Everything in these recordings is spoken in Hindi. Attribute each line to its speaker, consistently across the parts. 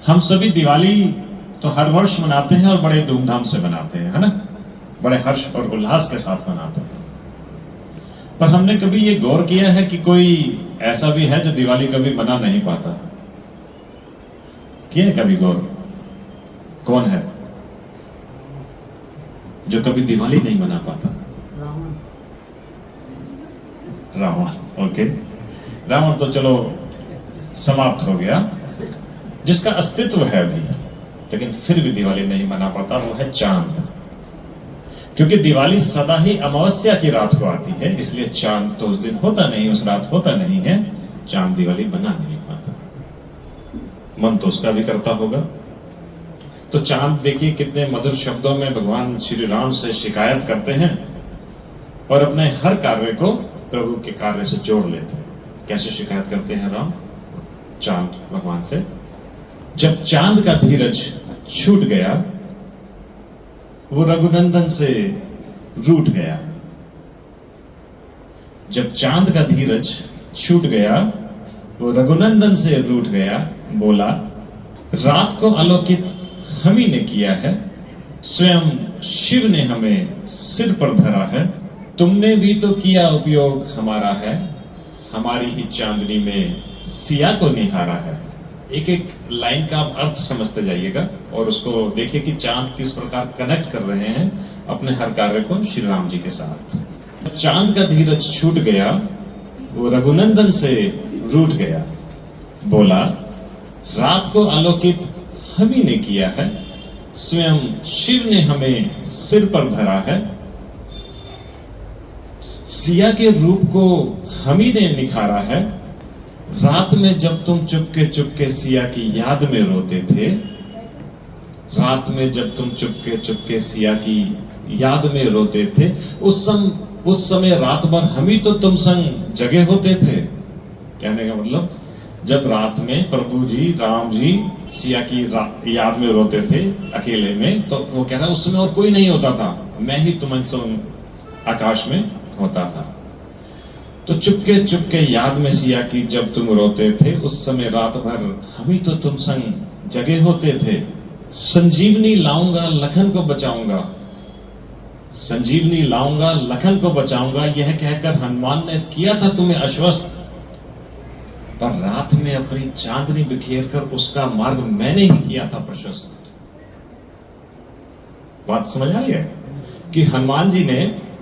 Speaker 1: हम सभी दिवाली तो हर वर्ष मनाते हैं और बड़े धूमधाम से मनाते हैं, है ना, बड़े हर्ष और उल्लास के साथ मनाते हैं। पर हमने कभी ये गौर किया है कि कोई ऐसा भी है जो दिवाली कभी मना नहीं पाता? किया है कभी गौर? कौन है जो कभी दिवाली नहीं मना पाता? रावण। ओके, रावण तो चलो समाप्त हो गया, जिसका अस्तित्व है अभी, लेकिन फिर भी दिवाली नहीं मना पाता, वो है चांद। क्योंकि दिवाली सदा ही अमावस्या की रात को आती है, इसलिए चांद तो उस दिन होता नहीं, उस रात होता नहीं है, चांद दिवाली बना नहीं पाता। मन तो उसका भी करता होगा। तो चांद देखिए कितने मधुर शब्दों में भगवान श्री राम से शिकायत करते हैं और अपने हर कार्य को प्रभु के कार्य से जोड़ लेते हैं। कैसे शिकायत करते हैं राम? चांद भगवान से, जब चांद का धीरज छूट गया वो रघुनंदन से रूठ गया। जब चांद का धीरज छूट गया वो रघुनंदन से रूठ गया, बोला रात को आलोकित हम ही ने किया है, स्वयं शिव ने हमें सिर पर धरा है, तुमने भी तो किया उपयोग हमारा है, हमारी ही चांदनी में सिया को निहारा है। एक एक लाइन का आप अर्थ समझते जाइएगा और उसको देखिए कि चांद किस प्रकार कनेक्ट कर रहे हैं अपने हर कार्य को श्री राम जी के साथ। चांद का धीरज छूट गया वो रघुनंदन से रूठ गया, बोला रात को आलोकित हम ही ने किया है, स्वयं शिव ने हमें सिर पर धरा है, सिया के रूप को हम ही ने निखारा है, रात में जब तुम चुपके चुपके सिया की याद में रोते थे, रात में जब तुम चुपके चुपके सिया की याद में रोते थे, उस समय रात भर हम ही तो तुम संग जगे होते थे। कहने का मतलब जब रात में प्रभु जी राम जी सिया की याद में रोते थे अकेले में, तो वो कह रहा उस समय और कोई नहीं होता था, मैं ही तुम्हारे संग आकाश में होता था। तो चुपके चुपके याद में सिया की जब तुम रोते थे, उस समय रात भर हम ही तो तुम संग जगे होते थे। संजीवनी लाऊंगा लखन को बचाऊंगा, संजीवनी लाऊंगा लखन को बचाऊंगा, यह कहकर हनुमान ने किया था तुम्हें आश्वस्त, पर रात में अपनी चांदनी बिखेर कर उसका मार्ग मैंने ही किया था प्रशस्त। बात समझ आ रही है कि हनुमान जी ने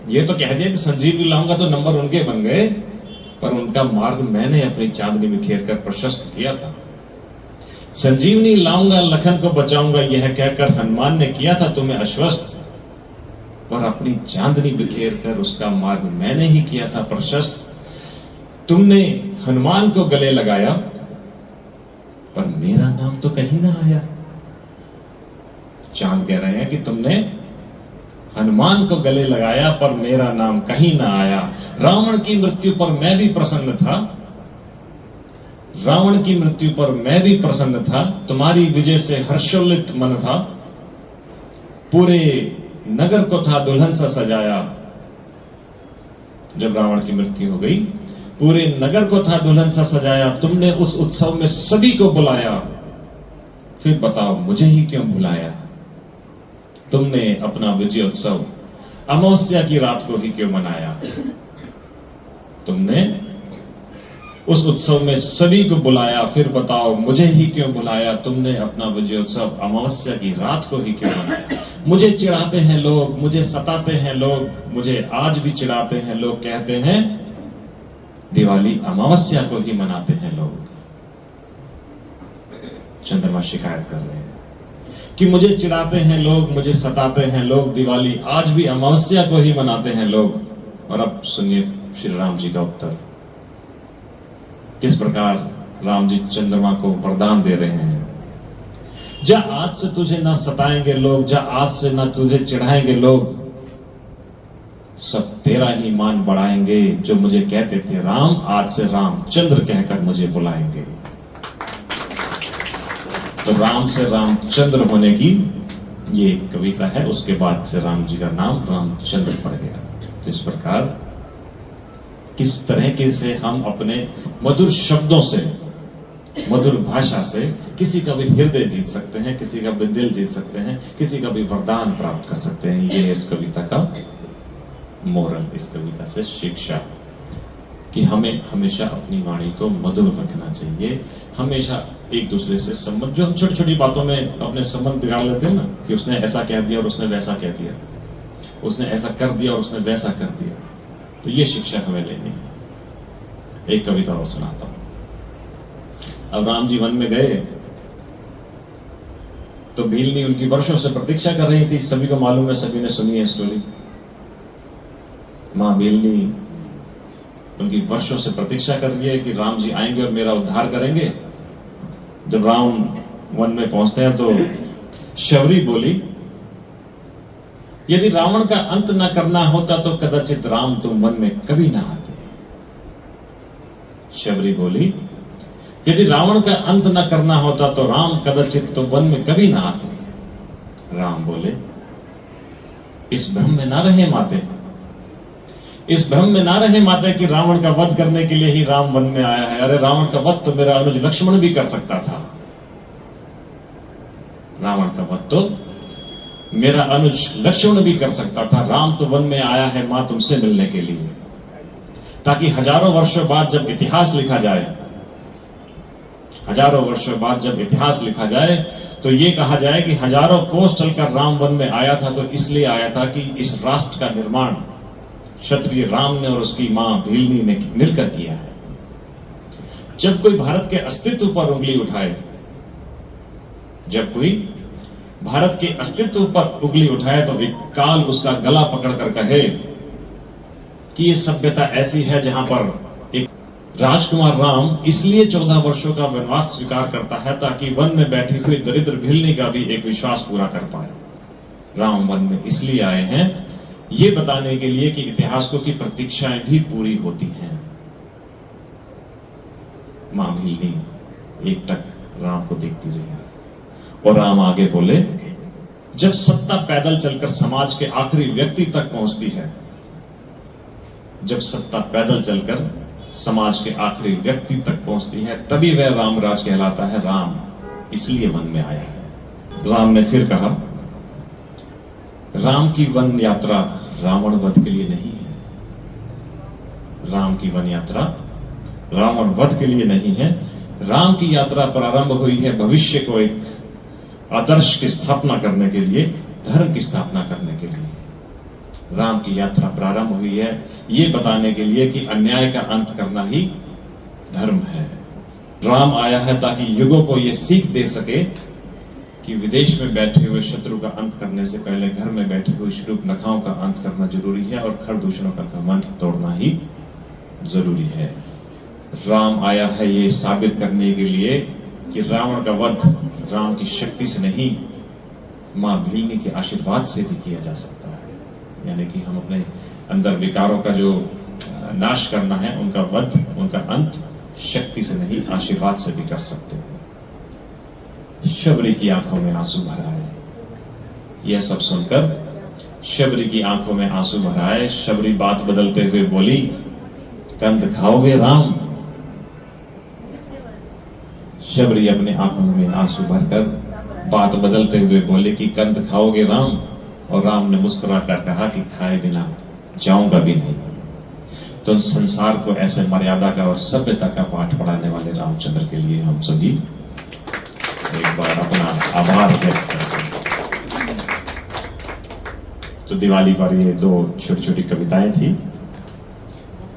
Speaker 1: ये तो कह दिया कि संजीवनी लाऊंगा, तो नंबर उनके बन गए, पर उनका मार्ग मैंने अपनी चांदनी बिखेर कर प्रशस्त किया था। संजीवनी लाऊंगा लखन को बचाऊंगा, यह कहकर हनुमान ने किया था तुम्हें आश्वस्त, पर अपनी चांदनी बिखेर कर उसका मार्ग मैंने ही किया था प्रशस्त। तुमने हनुमान को गले लगाया, पर मेरा नाम तो कहीं ना आया। चांद कह रहे हैं कि तुमने हनुमान को गले लगाया पर मेरा नाम कहीं ना आया। रावण की मृत्यु पर मैं भी प्रसन्न था, रावण की मृत्यु पर मैं भी प्रसन्न था, तुम्हारी विजय से हर्षोल्लित मन था, पूरे नगर को था दुल्हन सा सजाया। जब रावण की मृत्यु हो गई पूरे नगर को था दुल्हन सा सजाया, तुमने उस उत्सव में सभी को बुलाया, फिर बताओ मुझे ही क्यों भुलाया। तुमने अपना विजय उत्सव अमावस्या की रात को ही क्यों मनाया। तुमने उस उत्सव में सभी को बुलाया, फिर बताओ मुझे ही क्यों भुलाया। तुमने अपना विजय उत्सव अमावस्या की रात को ही क्यों मनाया। मुझे चिढ़ाते हैं लोग, मुझे सताते हैं लोग, मुझे आज भी चिढ़ाते हैं लोग, कहते हैं दिवाली अमावस्या को ही मनाते हैं लोग। चंद्रमा शिकायत कर रहे हैं कि मुझे चिढ़ाते हैं लोग, मुझे सताते हैं लोग, दिवाली आज भी अमावस्या को ही मनाते हैं लोग। और अब सुनिए श्री राम जी का उत्तर, किस प्रकार राम जी चंद्रमा को वरदान दे रहे हैं। जा आज से तुझे ना सताएंगे लोग, जा आज से ना तुझे चिढ़ाएंगे लोग, सब तेरा ही मान बढ़ाएंगे। जो मुझे कहते थे राम, आज से रामचंद्र कहकर मुझे बुलाएंगे। तो राम से रामचंद्र होने की ये कविता है, उसके बाद से राम जी का नाम रामचंद्र पड़ गया। तो इस प्रकार किस तरह के से हम अपने मधुर शब्दों से, मधुर भाषा से किसी का भी हृदय जीत सकते हैं, किसी का भी दिल जीत सकते हैं, किसी का भी वरदान प्राप्त कर सकते हैं। ये है इस कविता का मोरल, इस कविता से शिक्षा कि हमें हमेशा अपनी वाणी को मधुर रखना चाहिए। हमेशा एक दूसरे से संबंध, जो हम छोटी छोटी बातों में अपने संबंध बिगाड़ लेते हैं ना, कि उसने ऐसा कह दिया और उसने वैसा कह दिया, उसने ऐसा कर दिया और उसने वैसा कर दिया, तो ये शिक्षा हमें लेनी है। एक कविता और सुनाता हूं। अब राम जी वन में गए तो भीलनी उनकी वर्षों से प्रतीक्षा कर रही थी। सभी को मालूम है, सभी ने सुनी है स्टोरी। मां भीलनी उनकी वर्षों से प्रतीक्षा कर रही है कि राम जी आएंगे और मेरा उद्धार करेंगे। जब राम वन में पहुंचते हैं तो शबरी बोली, यदि रावण का अंत न करना होता तो कदाचित राम तुम वन में कभी ना आते। शबरी बोली, यदि रावण का अंत न करना होता तो राम कदाचित तो वन में कभी ना आते। राम बोले, इस भ्रम में ना रहे माते, इस भ्रम में ना रहे माते कि रावण का वध करने के लिए ही राम वन में आया है। अरे रावण का वध तो मेरा अनुज लक्ष्मण भी कर सकता था। रावण का वध तो मेरा अनुज लक्ष्मण भी कर सकता था। राम तो वन में आया है मां तुमसे मिलने के लिए, ताकि हजारों वर्षों बाद जब इतिहास लिखा जाए, हजारों वर्षों बाद जब इतिहास लिखा जाए तो यह कहा जाए कि हजारों कोस चलकर राम वन में आया था, तो इसलिए आया था कि इस राष्ट्र का निर्माण क्षत्रिय राम ने और उसकी मां भीलनी ने मिलकर किया है। जब कोई भारत के अस्तित्व पर उंगली उठाए, जब कोई भारत के अस्तित्व पर उंगली उठाए तो एक काल उसका गला पकड़कर कहे कि ये सभ्यता ऐसी है जहां पर एक राजकुमार राम इसलिए 14 वर्षों का वनवास स्वीकार करता है ताकि वन में बैठी हुई दरिद्र भीलनी का भी एक विश्वास पूरा कर पाए। राम वन में इसलिए आए हैं ये बताने के लिए कि इतिहासों की प्रतीक्षाएं भी पूरी होती हैं। मां भीलनी एकटक राम को देखती रही और राम आगे बोले, जब सत्ता पैदल चलकर समाज के आखिरी व्यक्ति तक पहुंचती है, जब सत्ता पैदल चलकर समाज के आखिरी व्यक्ति तक पहुंचती है, तभी वह रामराज कहलाता है। राम इसलिए वन में आया है। राम ने फिर कहा, राम की वन यात्रा रावण वध के लिए नहीं है। राम की वन यात्रा रावण वध के लिए नहीं है। राम की यात्रा प्रारंभ हुई है भविष्य को एक आदर्श की स्थापना करने के लिए, धर्म की स्थापना करने के लिए। राम की यात्रा प्रारंभ हुई है ये बताने के लिए कि अन्याय का अंत करना ही धर्म है। राम आया है ताकि युगों को यह सीख दे सके कि विदेश में बैठे हुए शत्रु का अंत करने से पहले घर में बैठे हुए शूर्पणखाओं का अंत करना जरूरी है और खरदूषणों का घमंड तोड़ना ही जरूरी है। राम आया है ये साबित करने के लिए कि रावण का वध राम की शक्ति से नहीं, मां भीलनी के आशीर्वाद से भी किया जा सकता है। यानी कि हम अपने अंदर विकारों का जो नाश करना है, उनका वध, उनका अंत शक्ति से नहीं आशीर्वाद से भी कर सकते हैं। शबरी की आंखों में आंसू भर आए। यह सब सुनकर शबरी की आंखों में आंसू भर आए। शबरी बात बदलते हुए बोली, कंद खाओगे राम? शबरी अपने आंखों में आंसू भरकर बात बदलते हुए बोले कि कंद खाओगे राम? और राम ने मुस्कुराकर कहा कि खाए बिना जाऊंगा भी नहीं। तो संसार को ऐसे मर्यादा का और सभ्यता का पाठ पढ़ाने वाले रामचंद्र के लिए हम सभी एक बार अपना आभार व्यक्त करते हैं। तो दिवाली पर ये दो छोटी छोटी कविताएं थी।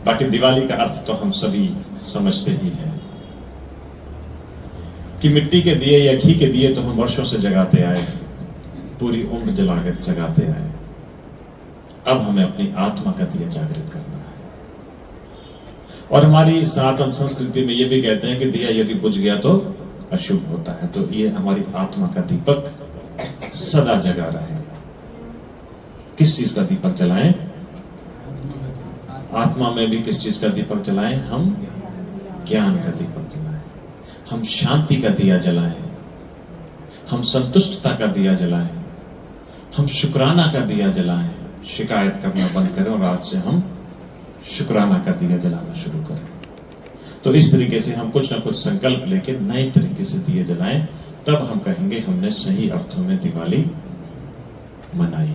Speaker 1: बाकी दिवाली का अर्थ तो हम सभी समझते ही हैं कि मिट्टी के दिए या घी के दिए तो हम वर्षों से जगाते आए, पूरी उम्र जलाकर जगाते आए। अब हमें अपनी आत्मा का दिया जागृत करना है। और हमारी सनातन संस्कृति में यह भी कहते हैं कि दिया यदि बुझ गया तो अशुभ होता है। तो ये हमारी आत्मा का दीपक सदा जगा रहे। किस चीज का दीपक जलाएं? आत्मा में भी किस चीज का दीपक जलाएं? हम ज्ञान का दीपक जलाएं, हम शांति का दिया जलाएं, हम संतुष्टता का दिया जलाएं, हम शुक्राना का दिया जलाएं। शिकायत करना बंद करें और आज से हम शुक्राना का दिया जलाना शुरू करें। तो इस तरीके से हम कुछ ना कुछ संकल्प लेके नए तरीके से दिए जलाएं। तब हम कहेंगे हमने सही अर्थों में दिवाली मनाई।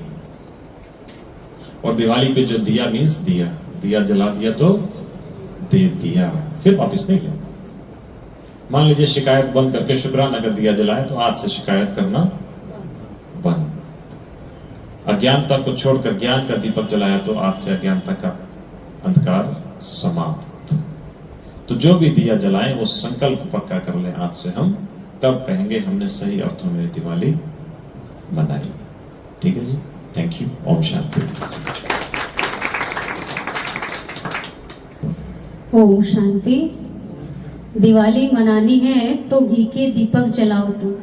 Speaker 1: और दिवाली पे जो दिया मीन्स दिया, दिया जला दिया तो दे दिया, फिर वापस नहीं लिया। मान लीजिए शिकायत बंद करके शुक्राना का दिया जलाए, तो आज से शिकायत करना बंद। अज्ञानता को छोड़कर ज्ञान का दीपक जलाया, तो आज से अज्ञानता का अंधकार समाप्त। तो जो भी दिया जलाए वो संकल्प पक्का कर ले आज से हम, तब कहेंगे हमने सही अर्थों में दिवाली मनाई। ठीक है जी, थैंक यू। ओम शांति।
Speaker 2: ओम शांति। दिवाली मनानी है तो घी के दीपक जलाओ तुम।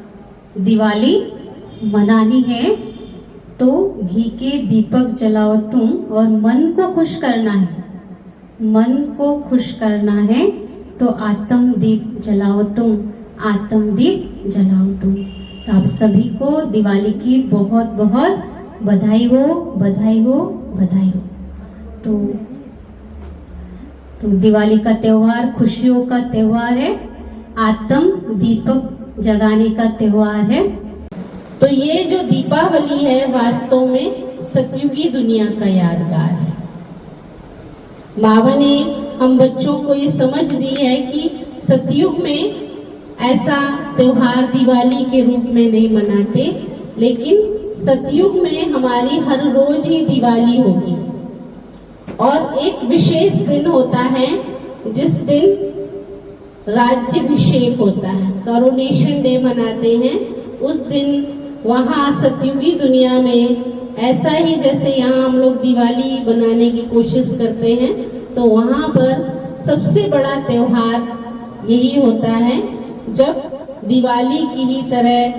Speaker 2: दिवाली मनानी है तो घी के दीपक जलाओ तुम, और मन को खुश करना है। मन को खुश करना है तो आत्म दीप जलाओ तुम, आत्म दीप जलाओ तुम। तो आप सभी को दिवाली की बहुत बहुत बधाई हो, बधाई हो, बधाई हो। तो दिवाली का त्योहार खुशियों का त्योहार है, आत्म दीपक जगाने का त्योहार है।
Speaker 3: तो ये जो दीपावली है वास्तव में सतयुगी दुनिया का यादगार है। माँ ने हम बच्चों को ये समझ दी है कि सतयुग में ऐसा त्योहार दिवाली के रूप में नहीं मनाते, लेकिन सतयुग में हमारी हर रोज ही दिवाली होगी। और एक विशेष दिन होता है जिस दिन राज्याभिषेक होता है, करोनेशन डे मनाते हैं। उस दिन वहाँ सतयुगी दुनिया में ऐसा ही जैसे यहाँ हम लोग दिवाली बनाने की कोशिश करते हैं, तो वहाँ पर सबसे बड़ा त्योहार यही होता है जब दिवाली की ही तरह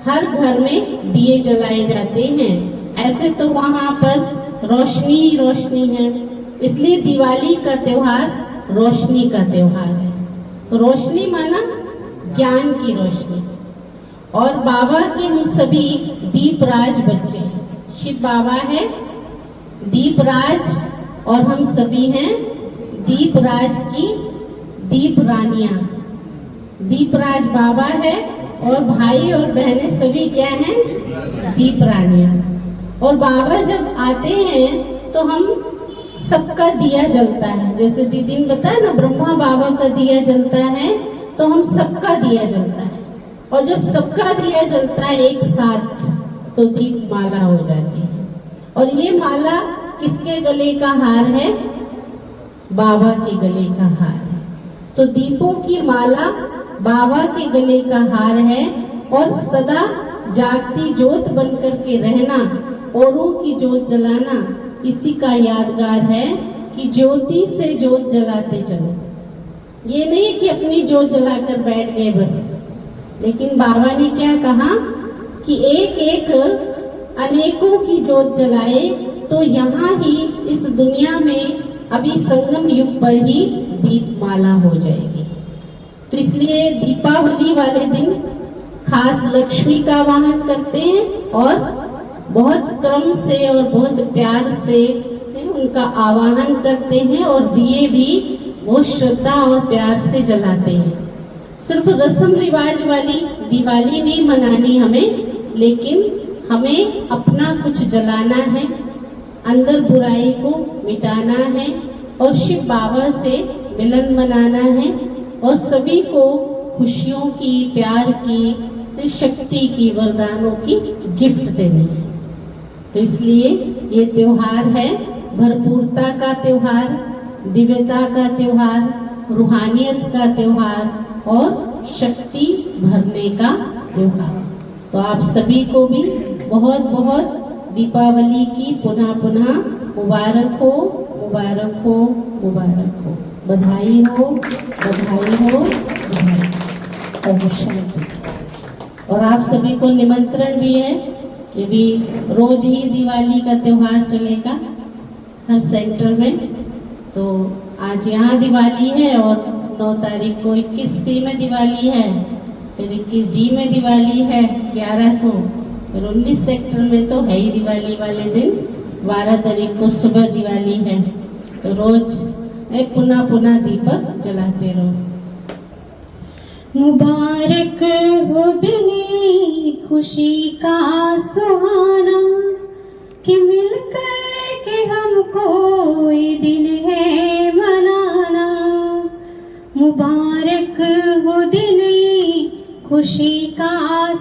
Speaker 3: हर घर में दिए जलाए जाते हैं। ऐसे तो वहाँ पर रोशनी ही रोशनी है, इसलिए दिवाली का त्योहार रोशनी का त्योहार है। रोशनी माना ज्ञान की रोशनी। और बाबा के हम सभी दीपराज बच्चे हैं। शिव बाबा है दीपराज और हम सभी हैं दीपराज की दीप रानियां। दीपराज बाबा है और भाई और बहनें सभी क्या हैं? दीप रानियां। और बाबा जब आते हैं तो हम सबका दिया जलता है। जैसे दीदी ने बताया ना, ब्रह्मा बाबा का दिया जलता है तो हम सबका दिया जलता है। और जब सबका दिया जलता है एक साथ तो दीप माला हो जाती है। और ये माला किसके गले का हार है? बाबा के गले का हार है। तो दीपों की माला बाबा के गले का हार है। और सदा जागती ज्योत बनकर के रहना, औरों की ज्योत जलाना, इसी का यादगार है कि ज्योति से ज्योत जलाते चलो। ये नहीं कि अपनी ज्योत जलाकर बैठ गए बस, लेकिन बाबा ने क्या कहा कि एक एक अनेकों की ज्योत जलाए। तो यहाँ ही इस दुनिया में अभी संगम युग पर ही दीपमाला हो जाएगी। तो इसलिए दीपावली वाले दिन खास लक्ष्मी का वाहन करते हैं और बहुत क्रम से और बहुत प्यार से उनका आवाहन करते हैं। और दिए भी बहुत श्रद्धा और प्यार से जलाते हैं। सिर्फ रस्म रिवाज वाली दिवाली नहीं मनानी हमें, लेकिन हमें अपना कुछ जलाना है, अंदर बुराई को मिटाना है और शिव बाबा से मिलन मनाना है और सभी को खुशियों की, प्यार की, शक्ति की, वरदानों की गिफ्ट देनी है। तो इसलिए ये त्योहार है भरपूरता का त्योहार, दिव्यता का त्योहार, रूहानियत का त्योहार और शक्ति भरने का त्योहार। तो आप सभी को भी बहुत बहुत दीपावली की पुनः पुनः मुबारक हो, मुबारक हो, मुबारक हो, बधाई हो, बधाई हो, बधाई। ओम शांति। और आप सभी को निमंत्रण भी है कि भी रोज ही दिवाली का त्योहार चलेगा हर सेंटर में। तो आज यहाँ दिवाली है और 9 तारीख को 21C में दिवाली है, फिर 21D में दिवाली है 11 को, फिर 19 सेक्टर में तो है ही दिवाली वाले दिन 12 तारीख को सुबह दिवाली है। तो रोज पुनः पुनः दीपक जलाते रहो।
Speaker 2: मुबारक हो दिन खुशी का सुहाना कि मिलकर के हमको ये दिन है मनाना। मुबारक हो दिन खुशी का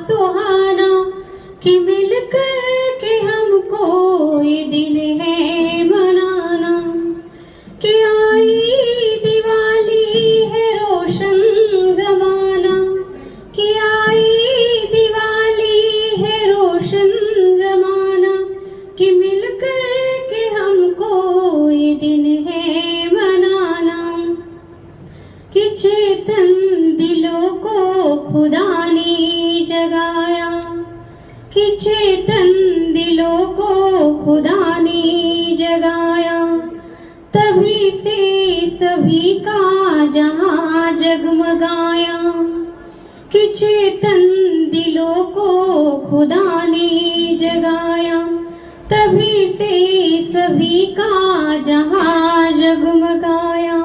Speaker 2: सुहाना कि मिलकर के हमको ये दिन है मनाना। कि आई दिवाली है रोशन जमाना, कि आई दिवाली है रोशन जमाना कि मिलकर के हमको ये दिन है मनाना। कि चेतन दिलों को खुदा ने जगाया, कि चेतन दिलों को खुदा ने जगाया, तभी से सभी का जहां जगमगाया। कि चेतन दिलों को खुदा ने जगाया, तभी से सभी का जहां जगमगाया।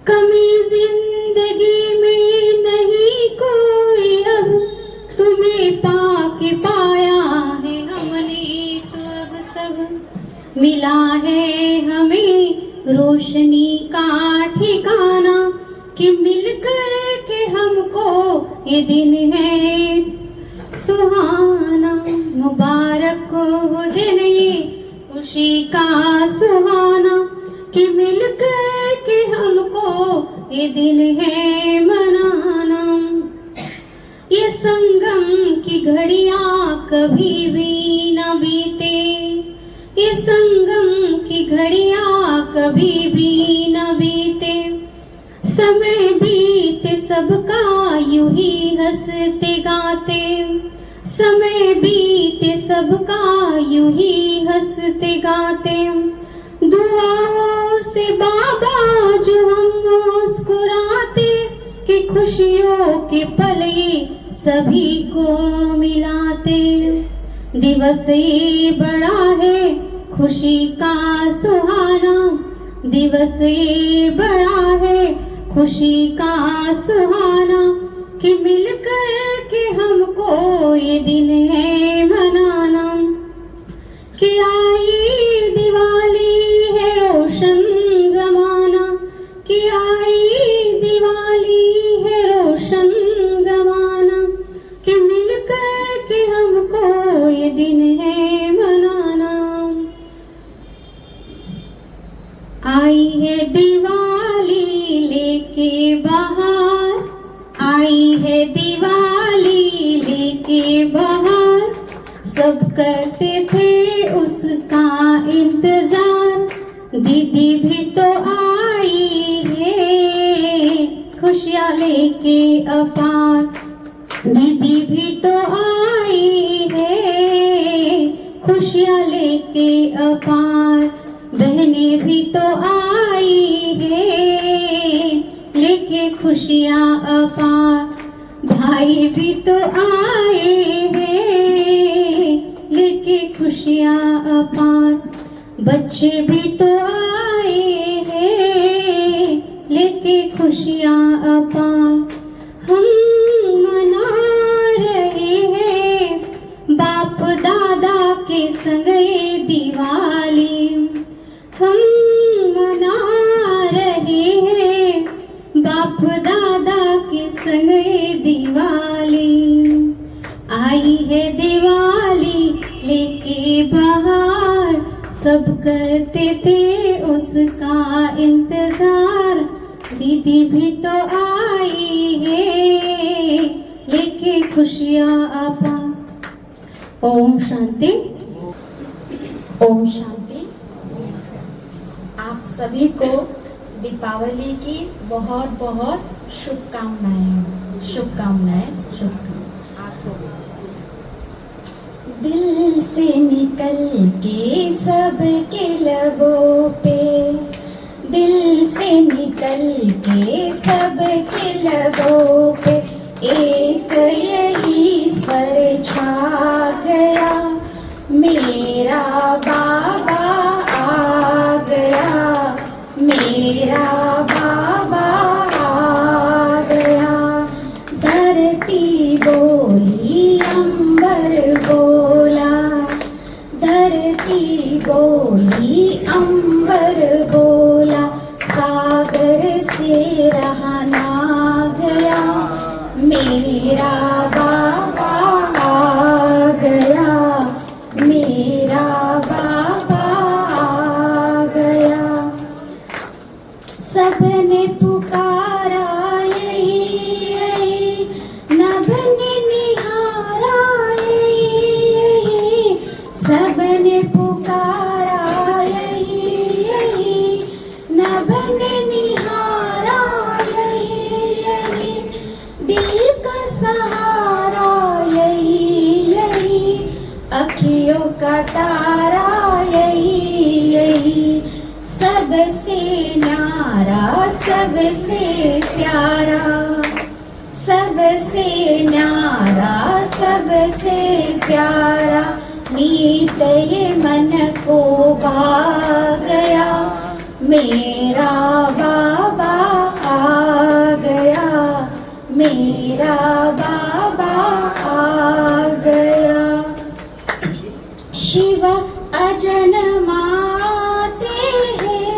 Speaker 2: कमी जिंदगी में नहीं कोई अब, तुम्हें पाके पाया है हमने तो अब सब। मिला है हमें रोशनी का ठिकाना कि मिलकर के हमको ये दिन है सुहाना। मुबारक हो दिन ये खुशी का सुहाना कि मिलकर के हमको ये दिन है मनाना। ये संगम की घड़ियां कभी भी न बीते, ये संगम की घड़ियां कभी भी न बीते। समय बीते सबका यूं ही हंसते गाते, समय बीते सबका यूं ही हंसते गाते। दुआओं से बाबा जो हम मुस्कुराते कि खुशियों के पल ये सभी को मिलाते। दिवस ये बड़ा है खुशी का सुहाना, दिवस ये बड़ा है खुशी का सुहाना कि मिलकर के हमको ये दिन है मनाना। कि आई दिवाली है रोशन जमाना, कि आई दिवाली है रोशन जमाना कि मिलकर के हमको ये दिन है मनाना। आई है दिवाली लेके बहार, आई है दिवाली लेके बहार। सब करते थे उसका इंतजार, दीदी भी तो आई है खुशियाँ लेके अपार। दीदी भी तो आई है खुशियाँ लेके अपार। बहनें भी तो आई है लेके खुशियाँ अपार। भाई भी तो आए हैं लेके खुशियाँ अपार। बच्चे भी तो आए हैं लेके खुशियाँ अपार। हम मना रहे हैं बाप दादा के संग ये दिवाली, हम मना रहे हैं बाप दादा के संग ये दिवाली। आई है दिवाली लेके बहार, सब करते थे उसका इंतजार। दीदी भी तो आई है लेके खुशियाँ आपा। ओम शांति।
Speaker 4: ओम शांति। आप सभी को दीपावली की बहुत बहुत शुभकामनाएं, शुभकामनाएं, शुभकामनाएं। आपको दिल से निकल के सबके लबों पे, दिल से निकल के सबके लबों पे एक यही स्वर छा गया, मेरा बाबा आ गया, मेरा बाबा आ गया। बोली अंबर बोला, धरती बोली अंबर बोला, सागर से रहा ना गया, मेरा बाबा आ गया, मेरा बाबा आ गया। सबने पुकारा यही यही, नभ ने निहारा यही यही, सबने पुकारा यही यही, नभ ने निहारा यही यही, दिल का सहारा यही यही, अखियों का तारा यही यही, सबसे न्यारा सबसे प्यारा, सबसे न्यारा सबसे प्यारा, मीत ये मन को भा गया, मेरा बाबा आ गया, मेरा बाबा आ गया। शिव अजन्माते हैं,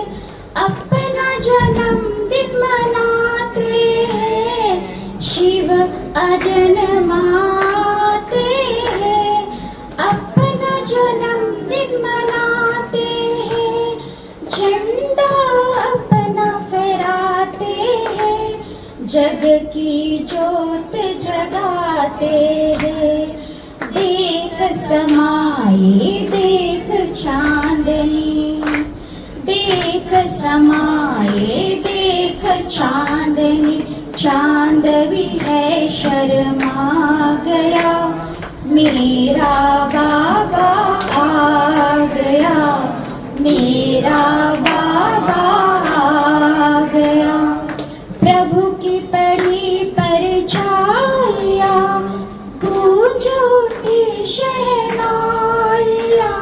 Speaker 4: अपना जन्मदिन मनाते हैं, शिव अजन्माते हैं, अपना जन्मदिन मनाते हैं, झंडा अपना फहराते हैं, जग की जोत जगाते हैं, देख समाए देख चांदनी, देख समाए देख चांदनी, चांद भी है शर्मा गया, मेरा बाबा आ गया, मेरा बाबा आ गया। प्रभु की पड़ी परछाइया, गूंज उठी शहनाइया,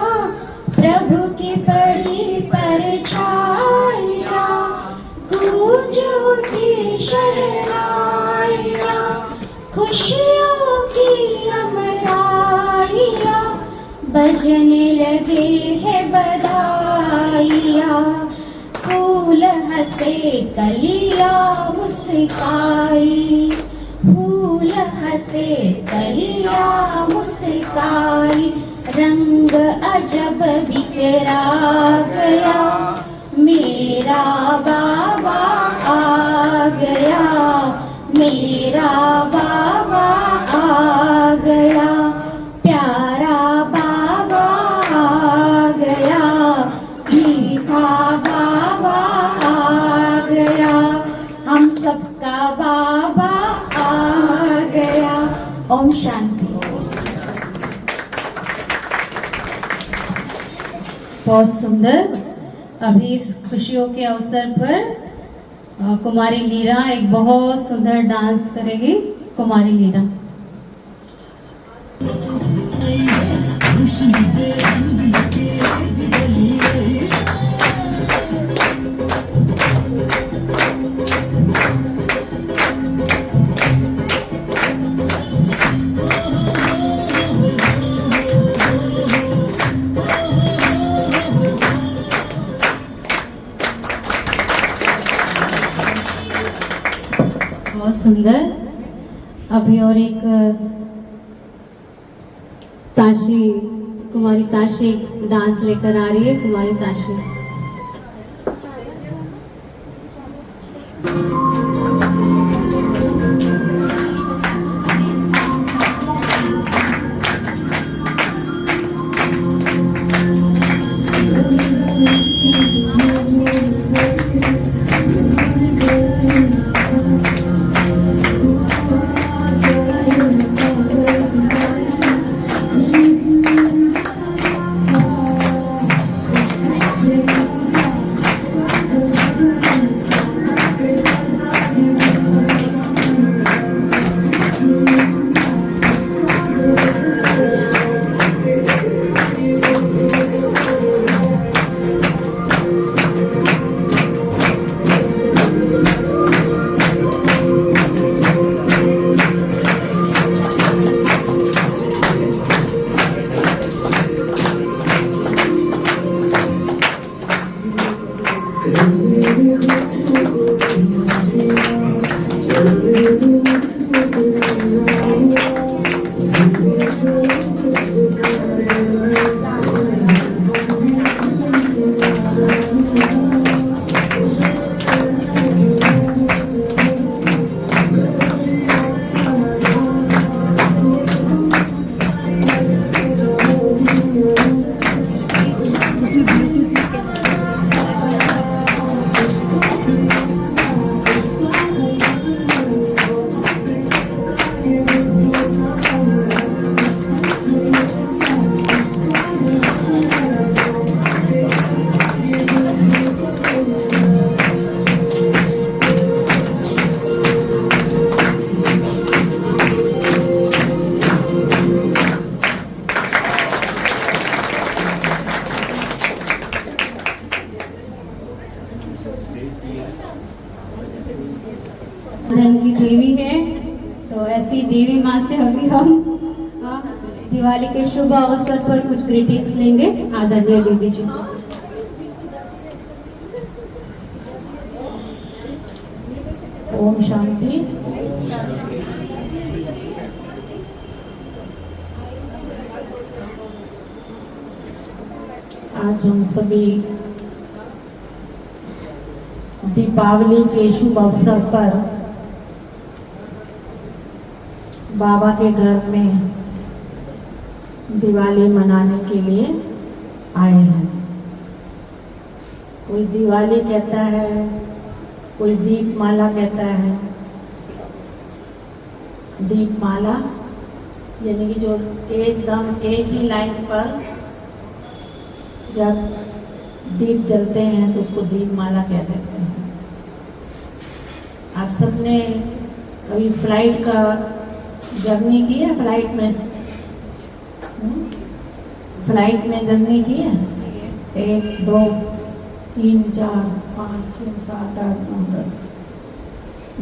Speaker 4: प्रभु की पड़ी परछाइया, गूंज उठी शहनाइया, खुशियों की अमराइया, बजने लगे हैं बधाइया, फूल हंसे कलियां मुस्काई, फूल हंसे कलियां मुस्काई, रंग अजब बिखरा गया, मेरा बाबा आ गया, मेरा बाबा आ गया, प्यारा बाबा आ गया, मीठा बाबा आ गया, हम सबका बाबा आ गया। ओम शांति।
Speaker 2: बहुत सुंदर। अभी इस खुशियों के अवसर पर कुमारी लीरा एक बहुत सुंदर डांस करेगी। कुमारी लीरा। बहुत सुंदर। अभी और एक ताशी, कुमारी ताशी डांस लेकर आ रही है। कुमारी ताशी। देवी माँ से अभी हम दिवाली के शुभ अवसर पर कुछ ग्रीटिंग्स लेंगे आदरणीय दीदी जी।
Speaker 3: ओम शांति। आज हम सभी दीपावली के शुभ अवसर पर बाबा के घर में दिवाली मनाने के लिए आए हैं। कोई दिवाली कहता है, कोई दीपमाला कहता है। दीपमाला यानी कि जो एकदम एक ही लाइन पर जब दीप जलते हैं तो उसको दीपमाला कह देते हैं। आप सबने कभी फ्लाइट का जर्नी की है? फ्लाइट में जर्नी की है? 1 2 3 4 5 6 7 8 9 10।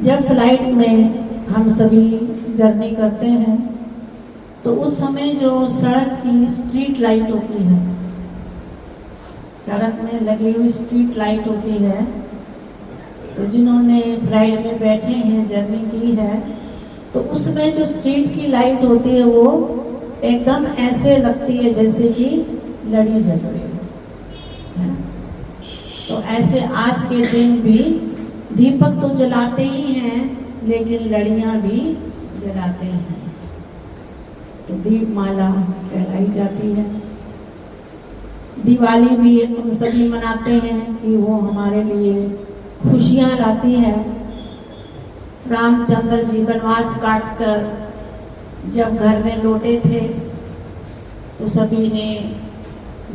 Speaker 3: जब फ्लाइट में हम सभी जर्नी करते हैं तो उस समय जो सड़क की स्ट्रीट लाइट होती है, सड़क में लगी हुई स्ट्रीट लाइट होती है, तो जिन्होंने फ्लाइट में बैठे हैं, जर्नी की है, तो उसमें जो स्ट्रीट की लाइट होती है वो एकदम ऐसे लगती है जैसे कि लड़ी जल रही है। तो ऐसे आज के दिन भी दीपक तो जलाते ही हैं, लेकिन लड़ियां भी जलाते हैं, तो दीपमाला कहलाई जाती है। दिवाली भी हम सभी मनाते हैं कि वो हमारे लिए खुशियां लाती है। रामचंद्र जी वनवास काटकर जब घर में लौटे थे तो सभी ने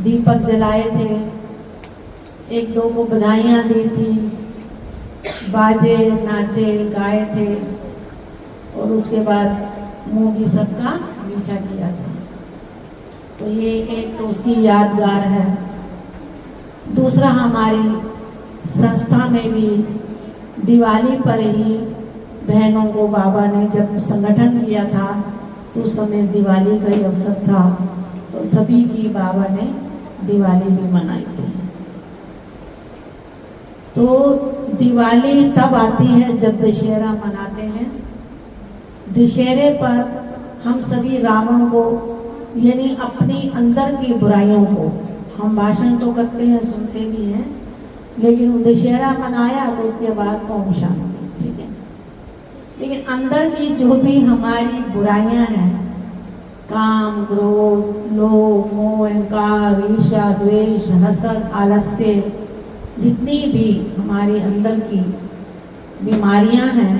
Speaker 3: दीपक जलाए थे, एक दो को बधाइयाँ दी थी, बाजे नाचे गाए थे और उसके बाद मुँह भी सबका मीठा किया था। तो ये एक तो उसकी यादगार है। दूसरा, हमारी संस्था में भी दिवाली पर ही बहनों को बाबा ने जब संगठन किया था तो उस समय दिवाली का ही अवसर था, तो सभी की बाबा ने दिवाली भी मनाई थी। तो दिवाली तब आती है जब दशहरा मनाते हैं। दशहरे पर हम सभी रावण को यानी अपनी अंदर की बुराइयों को, हम भाषण तो करते हैं, सुनते भी हैं, लेकिन दशहरा मनाया तो उसके बाद ओम शांति, ठीक है। लेकिन अंदर की जो भी हमारी बुराइयां हैं, काम, क्रोध, लोभ, मोह, अहंकार, ईर्ष्या, द्वेष, हसद, आलस्य, जितनी भी हमारी अंदर की बीमारियां हैं,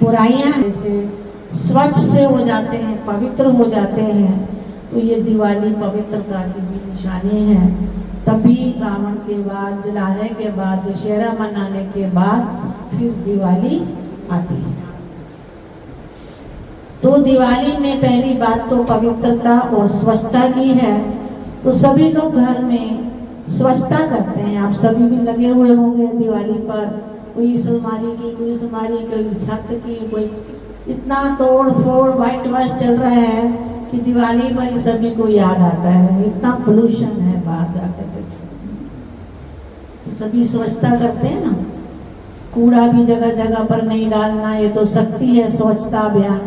Speaker 3: बुराइयां हैं, जैसे स्वच्छ से हो जाते हैं, पवित्र हो जाते हैं, तो ये दिवाली पवित्रता की भी निशानी है। तभी रावण के बाद, जलाने के बाद, दशहरा मनाने के बाद फिर दिवाली आती है। तो दिवाली में पहली बात तो पवित्रता और स्वच्छता की है। तो सभी लोग घर में स्वच्छता करते हैं। आप सभी भी लगे हुए होंगे दिवाली पर, कोई इस अलमारी की, कोई उस अलमारी, कोई छत की, कोई इतना तोड़ फोड़ व्हाइट वॉश चल रहा है कि दिवाली पर ही सभी को याद आता है। इतना पोल्यूशन है बाहर जाकर तो सभी स्वच्छता करते हैं ना। कूड़ा भी जगह जगह पर नहीं डालना, ये तो शक्ति है स्वच्छता अभियान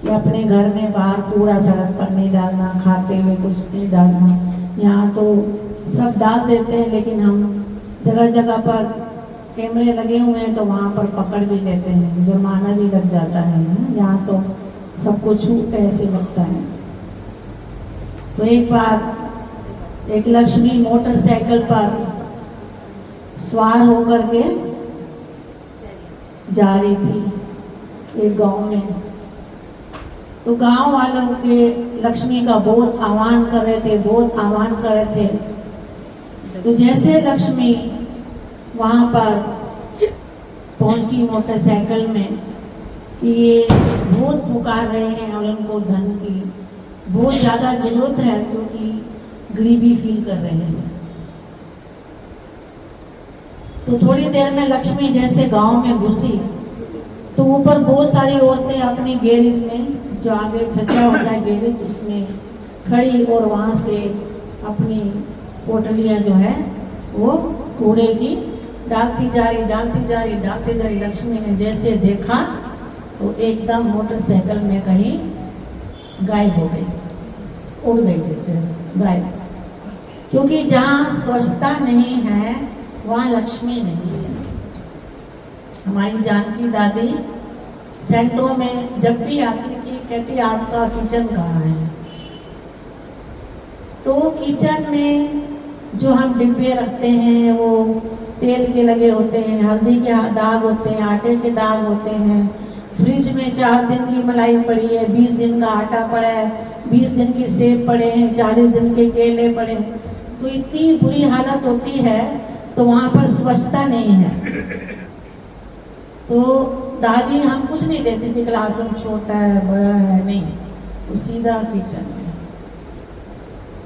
Speaker 3: कि अपने घर में बाहर कूड़ा सड़क पर नहीं डालना, खाते हुए कुछ नहीं डालना। यहाँ तो सब डाल देते हैं, लेकिन हम जगह जगह पर कैमरे लगे हुए हैं तो वहाँ पर पकड़ भी लेते हैं, जुर्माना भी लग जाता है। यहाँ तो सबको छूट ऐसे लगता है। तो एक बार एक लक्ष्मी मोटरसाइकिल पर सवार होकर के जा रही थी एक गांव में। तो गांव वालों के लक्ष्मी का बहुत आह्वान कर रहे थे, बहुत आह्वान कर रहे थे। तो जैसे लक्ष्मी वहां पर पहुंची मोटरसाइकिल में कि ये बहुत पुकार रहे हैं और उनको धन की बहुत ज़्यादा जरूरत है, क्योंकि गरीबी फील कर रहे हैं। तो थोड़ी देर में लक्ष्मी जैसे गांव में घुसी
Speaker 5: तो ऊपर बहुत सारी औरतें अपनी गैरेज में, जो आगे छज्जा होता है गैरेज, उसमें खड़ी और वहाँ से अपनी पोटलियाँ जो है वो कूड़े की डालती जा रही। लक्ष्मी ने जैसे देखा तो एकदम मोटरसाइकिल में कहीं गायब हो गई, उड़ गई जैसे गायब। क्योंकि जहाँ स्वच्छता नहीं है वहाँ लक्ष्मी नहीं है। हमारी जानकी दादी सेंटरों में जब भी आती थी कहती आपका किचन कहाँ है। तो किचन में जो हम डिब्बे रखते हैं वो तेल के लगे होते हैं, हल्दी के दाग होते हैं, आटे के दाग होते हैं। फ्रिज में 4 दिन की मलाई पड़ी है, 20 दिन का आटा पड़ा है, 20 दिन की सेब पड़े हैं, 40 दिन के केले पड़े हैं। तो इतनी बुरी हालत होती है, तो वहाँ पर स्वच्छता नहीं है। तो दादी हम कुछ नहीं देती थी, क्लासरूम छोटा है बड़ा है नहीं, तो सीधा किचन में।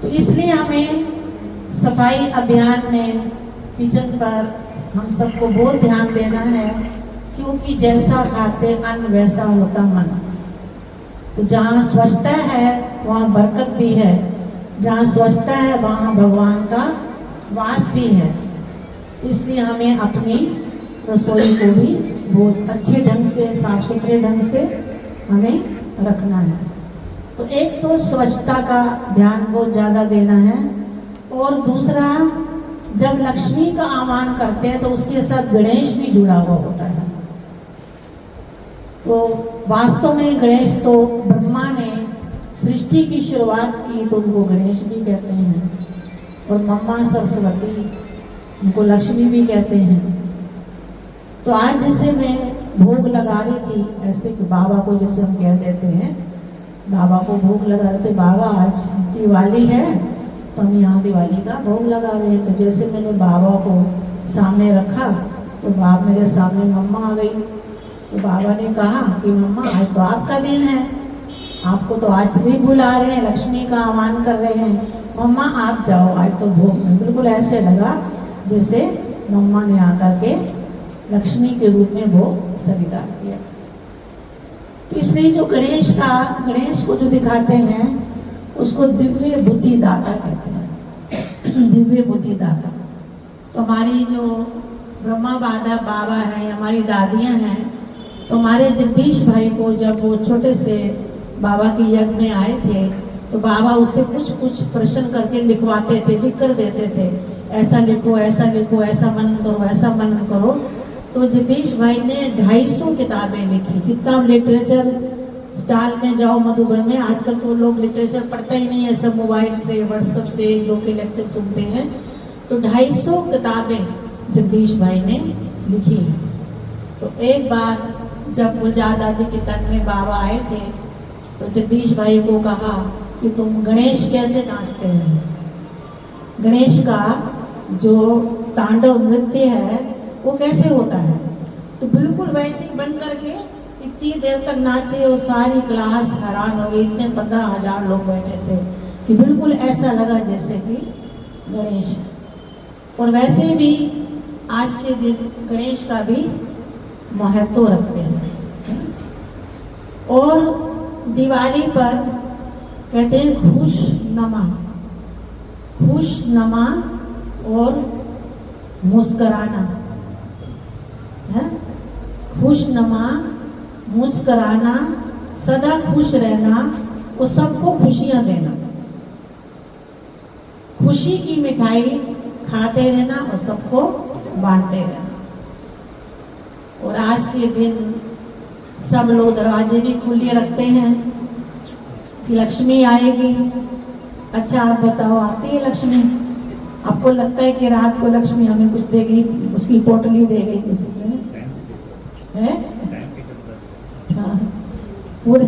Speaker 5: तो इसलिए हमें सफाई अभियान में किचन पर हम सबको बहुत ध्यान देना है, क्योंकि जैसा खाते अन्न वैसा होता मन। तो जहाँ स्वच्छता है वहाँ बरकत भी है, जहाँ स्वच्छता है वहाँ भगवान का वास भी है। इसलिए हमें अपनी रसोई को भी बहुत अच्छे ढंग से, साफ सुथरे ढंग से हमें रखना है। तो एक तो स्वच्छता का ध्यान बहुत ज़्यादा देना है, और दूसरा जब लक्ष्मी का आह्वान करते हैं तो उसके साथ गणेश भी जुड़ा हुआ होता है। तो वास्तव में गणेश तो ब्रह्मा ने सृष्टि की शुरुआत की तो उनको गणेश भी कहते हैं, और मम्मा सरस्वती उनको लक्ष्मी भी कहते हैं। तो आज जैसे मैं भोग लगा रही थी, ऐसे कि बाबा को जैसे हम कह देते हैं, बाबा को भोग लगा रहे थे, बाबा आज दिवाली है तो हम यहाँ दिवाली का भोग लगा रहे हैं। तो जैसे मैंने बाबा को सामने रखा तो बाप मेरे सामने मम्मा आ गई। तो बाबा ने कहा कि मम्मा आज तो आपका दिन है, आपको तो आज भी बुला रहे हैं, लक्ष्मी का आह्वान कर रहे हैं, मम्मा आप जाओ आज तो भोग में। बिल्कुल ऐसे लगा जैसे मम्मा ने आकर के लक्ष्मी के रूप में भोग स्वीकार किया। तो इसलिए जो गणेश को जो दिखाते हैं उसको दिव्य बुद्धि दाता कहते हैं। दिव्य बुद्धि दाता। तो हमारी जो ब्रह्मा बाबा हैं, हमारी दादियां हैं, तो हमारे जगदीश भाई को जब वो छोटे से बाबा के यज्ञ में आए थे तो बाबा उससे कुछ प्रश्न करके लिखवाते थे, लिख कर देते थे, ऐसा लिखो, ऐसा लिखो, ऐसा मनन करो, ऐसा मनन करो। तो जगदीश भाई ने 250 किताबें लिखी। जितना लिटरेचर स्टॉल में जाओ मधुबन में, आजकल तो लोग लिटरेचर पढ़ते ही नहीं है, सब मोबाइल से, व्हाट्सएप से एक दो के लेक्चर सुनते हैं। तो 250 किताबें जगदीश भाई ने लिखी हैं। तो एक बार जब गुलजार दादी के तन में बाबा आए थे तो जगदीश भाई को कहा कि तुम गणेश कैसे नाचते हो। गणेश का जो तांडव नृत्य है वो कैसे होता है। तो बिल्कुल वैसे ही बन करके इतनी देर तक नाचे और सारी क्लास हैरान हो गई। इतने 15,000 लोग बैठे थे कि बिल्कुल ऐसा लगा जैसे कि गणेश। और वैसे भी आज के दिन गणेश का भी महत्व रखते हैं। और दिवाली पर कहते हैं खुश नमा और मुस्कराना है। खुश नमा, मुस्कराना, सदा खुश रहना और सबको खुशियां देना। खुशी की मिठाई खाते रहना और सबको बांटते रहना। और आज के दिन सब लोग दरवाजे भी खुले रखते हैं कि लक्ष्मी आएगी। अच्छा आप बताओ, आती है लक्ष्मी? आपको लगता है कि रात को लक्ष्मी हमें कुछ देगी, उसकी पोटली देगी कुछ है? हाँ पूरे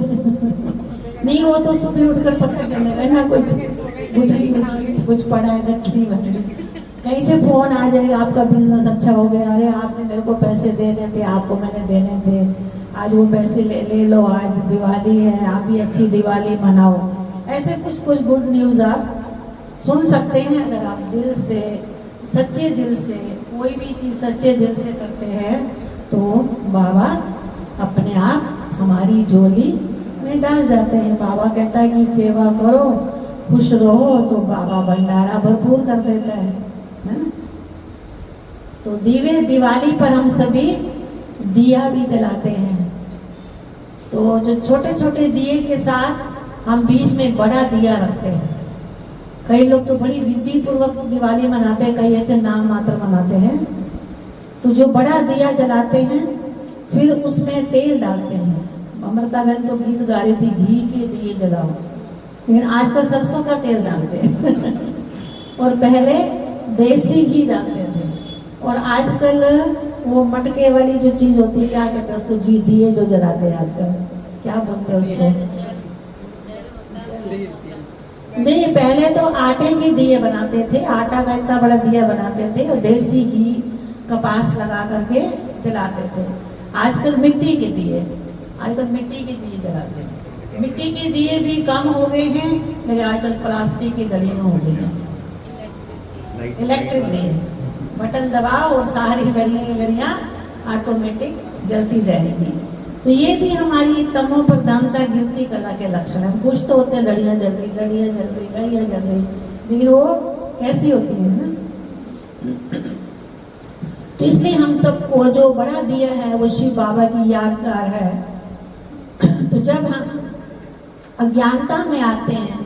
Speaker 5: नहीं, वो तो सुबह उठकर पता चलेगा ना, कुछ गुठली कुछ पड़ा है, गठरी वठरी कहीं से फोन आ जाएगा, आपका बिजनेस अच्छा हो गया, अरे आपने मेरे को पैसे देने थे, आपको मैंने देने थे, आज वो पैसे ले लो, आज दिवाली है, आप भी अच्छी दिवाली मनाओ। ऐसे कुछ गुड न्यूज़ आप सुन सकते हैं अगर आप दिल से, सच्चे दिल से कोई भी चीज़ सच्चे दिल से करते हैं तो बाबा अपने आप हमारी झोली में डाल जाते हैं। बाबा कहता है कि सेवा करो, खुश रहो, तो बाबा भंडारा भरपूर कर देता है ना। तो दीवे दिवाली पर हम सभी दिया भी जलाते हैं। तो जो छोटे छोटे दिए के साथ हम बीच में एक बड़ा दिया रखते हैं। कई लोग तो बड़ी विधि पूर्वक दिवाली मनाते हैं, कई ऐसे नाम मात्र मनाते हैं। तो जो बड़ा दिया जलाते हैं फिर उसमें तेल डालते हैं। अमृता बहन तो गीत गा रही थी, घी के दिए जलाओ, लेकिन आजकल सरसों का तेल डालते हैं और पहले देसी घी डालते थे। और आजकल वो मटके वाली जो चीज होती है, क्या कहते हैं उसको, जी दिए जो जलाते हैं आजकल, क्या बोलते हैं उसको? नहीं, पहले तो आटे के दिए बनाते थे, आटा का इतना बड़ा दिया बनाते थे और देसी घी कपास लगा करके जलाते थे। आजकल मिट्टी के दिए, आजकल मिट्टी के दिए जलाते हैं। मिट्टी के दिए भी कम हो गए हैं, लेकिन आजकल प्लास्टिक की लड़ियाँ हो गई हैं, इलेक्ट्रिक दिए, बटन दबाओ और सारी लड़ियाँ ऑटोमेटिक जलती जाएगी। तो ये भी हमारी तमो प्रधानता गिरती कला के लक्षण है। कुछ तो होते हैं लड़ियाँ जल रही, लड़ियाँ जल रही, लड़ियाँ जल रही, लेकिन वो कैसी होती है ना। तो इसलिए हम सबको जो बड़ा दिया है वो शिव बाबा की यादगार है। तो जब हम अज्ञानता में आते हैं,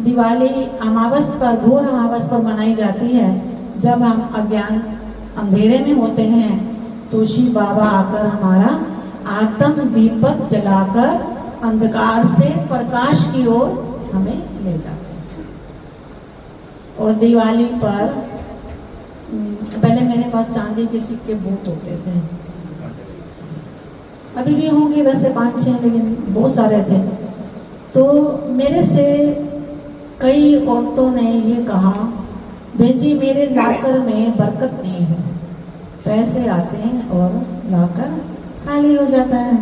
Speaker 5: दिवाली अमावस पर, घोर अमावस पर मनाई जाती है। जब हम अज्ञान अंधेरे में होते हैं तो शिव बाबा आकर हमारा आत्म दीपक जलाकर अंधकार से प्रकाश की ओर हमें ले जाते हैं। और दिवाली पर पहले मेरे पास चांदी के सिक्के बहुत होते थे, अभी भी होंगे वैसे 5-6, लेकिन बहुत सारे थे। तो मेरे से कई औरतों ने ये कहा, बेटी मेरे लाकर में बरकत नहीं है, पैसे आते हैं और लाकर खाली हो जाता है।